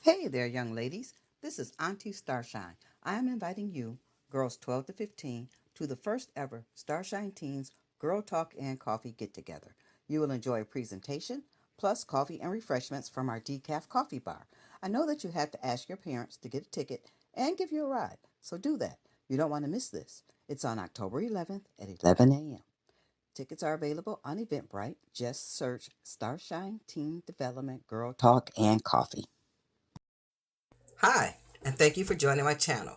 Hey there, young ladies. This is Auntie Starshine. I am inviting you, girls 12 to 15, to the first ever Starshine Teens Girl Talk and Coffee Get Together. You will enjoy a presentation, plus coffee and refreshments from our decaf coffee bar. I know that you have to ask your parents to get a ticket and give you a ride, so do that. You don't want to miss this. It's on October 11th at 11 a.m. Tickets are available on Eventbrite. Just search Starshine Teen Development Girl Talk and Coffee. Hi, and thank you for joining my channel.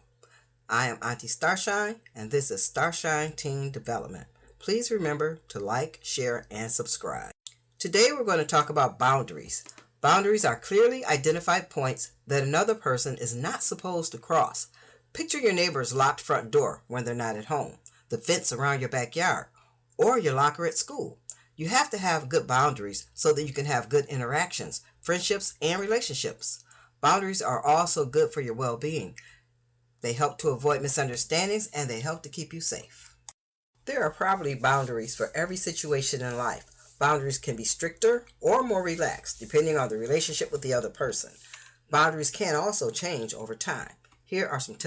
I am Auntie Starshine, and this is Starshine Teen Development. Please remember to like, share, and subscribe. Today we're going to talk about boundaries. Boundaries are clearly identified points that another person is not supposed to cross. Picture your neighbor's locked front door when they're not at home, the fence around your backyard, or your locker at school. You have to have good boundaries so that you can have good interactions, friendships, and relationships. Boundaries are also good for your well-being. They help to avoid misunderstandings and they help to keep you safe. There are probably boundaries for every situation in life. Boundaries can be stricter or more relaxed depending on the relationship with the other person. Boundaries can also change over time. Here are some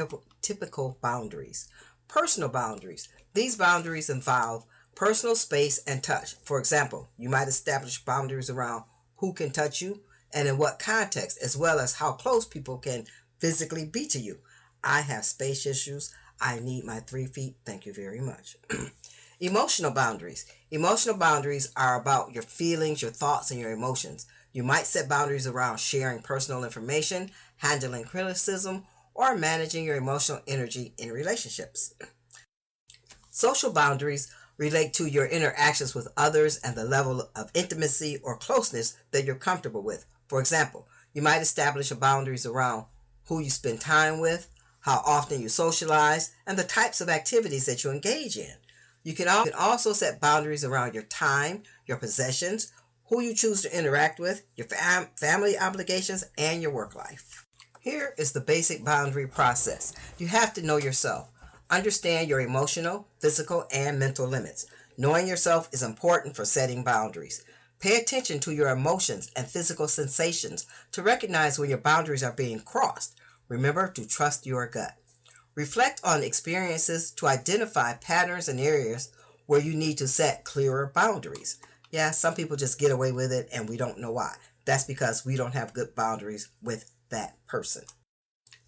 typical boundaries. Personal boundaries. These boundaries involve personal space and touch. For example, you might establish boundaries around who can touch you and in what context, as well as how close people can physically be to you. I have space issues. I need my 3 feet. Thank you very much. Emotional boundaries. Emotional boundaries are about your feelings, your thoughts, and your emotions. You might set boundaries around sharing personal information, handling criticism, or managing your emotional energy in relationships. Social boundaries relate to your interactions with others and the level of intimacy or closeness that you're comfortable with. For example, you might establish boundaries around who you spend time with, how often you socialize, and the types of activities that you engage in. You can also set boundaries around your time, your possessions, who you choose to interact with, your family obligations, and your work life. Here is the basic boundary process. You have to know yourself. Understand your emotional, physical, and mental limits. Knowing yourself is important for setting boundaries. Pay attention to your emotions and physical sensations to recognize when your boundaries are being crossed. Remember to trust your gut. Reflect on experiences to identify patterns and areas where you need to set clearer boundaries. Yeah, some people just get away with it and we don't know why. That's because we don't have good boundaries with that person.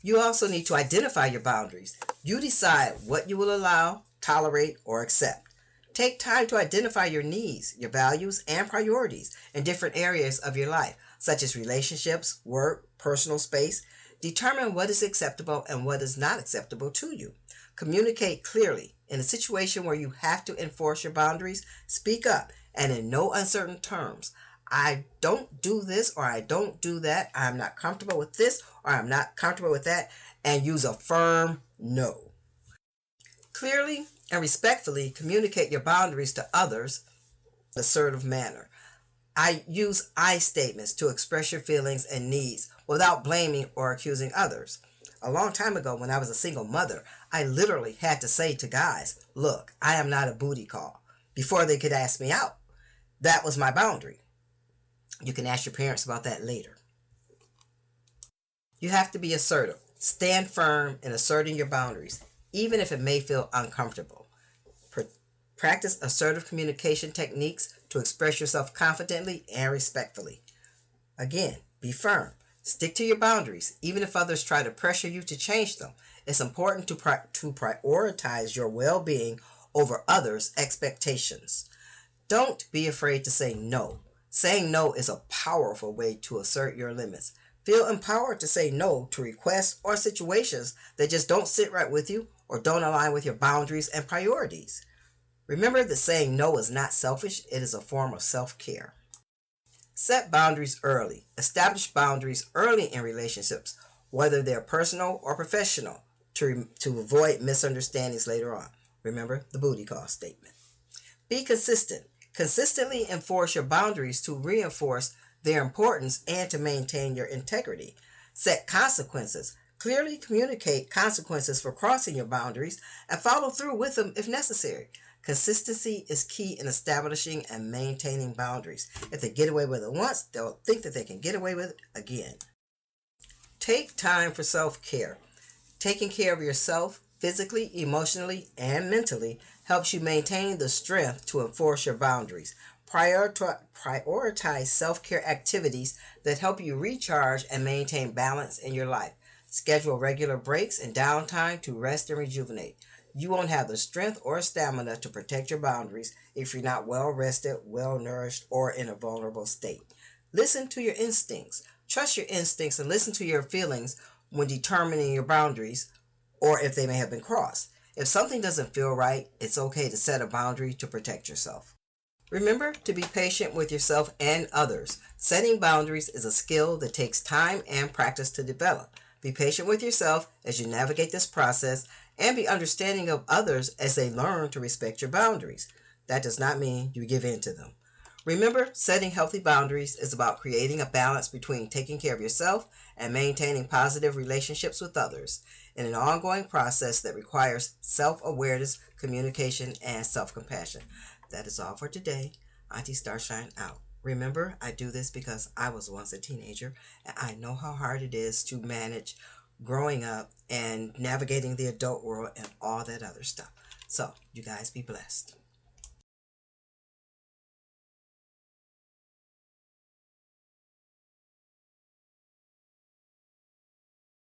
You also need to identify your boundaries. You decide what you will allow, tolerate, or accept. Take time to identify your needs, your values, and priorities in different areas of your life, such as relationships, work, personal space. Determine what is acceptable and what is not acceptable to you. Communicate clearly. In a situation where you have to enforce your boundaries, speak up and in no uncertain terms. I don't do this or I don't do that. I'm not comfortable with this or I'm not comfortable with that. And use a firm no. Clearly and respectfully communicate your boundaries to others in an assertive manner. I use I statements to express your feelings and needs without blaming or accusing others. A long time ago, when I was a single mother, I literally had to say to guys, look, I am not a booty call, before they could ask me out. That was my boundary. You can ask your parents about that later. You have to be assertive. Stand firm in asserting your boundaries, even if it may feel uncomfortable. Practice assertive communication techniques to express yourself confidently and respectfully. Again, be firm. Stick to your boundaries, even if others try to pressure you to change them. It's important to prioritize your well-being over others' expectations. Don't be afraid to say no. Saying no is a powerful way to assert your limits. Feel empowered to say no to requests or situations that just don't sit right with you or don't align with your boundaries and priorities. Remember that saying no is not selfish, it is a form of self-care. Set boundaries early. Establish boundaries early in relationships, whether they're personal or professional, to avoid misunderstandings later on. Remember the booty call statement. Be consistent. Consistently enforce your boundaries to reinforce their importance and to maintain your integrity. Set consequences. Clearly communicate consequences for crossing your boundaries and follow through with them if necessary. Consistency is key in establishing and maintaining boundaries. If they get away with it once, they'll think that they can get away with it again. Take time for self-care. Taking care of yourself physically, emotionally, and mentally helps you maintain the strength to enforce your boundaries. Prioritize self-care activities that help you recharge and maintain balance in your life. Schedule regular breaks and downtime to rest and rejuvenate. You won't have the strength or stamina to protect your boundaries if you're not well rested, well nourished, or in a vulnerable state. Listen to your instincts. Trust your instincts and listen to your feelings when determining your boundaries or if they may have been crossed. If something doesn't feel right, it's okay to set a boundary to protect yourself. Remember to be patient with yourself and others. Setting boundaries is a skill that takes time and practice to develop. Be patient with yourself as you navigate this process and be understanding of others as they learn to respect your boundaries. That does not mean you give in to them. Remember, setting healthy boundaries is about creating a balance between taking care of yourself and maintaining positive relationships with others in an ongoing process that requires self-awareness, communication, and self-compassion. That is all for today. Auntie Starshine out. Remember, I do this because I was once a teenager and I know how hard it is to manage growing up and navigating the adult world and all that other stuff. So, you guys be blessed.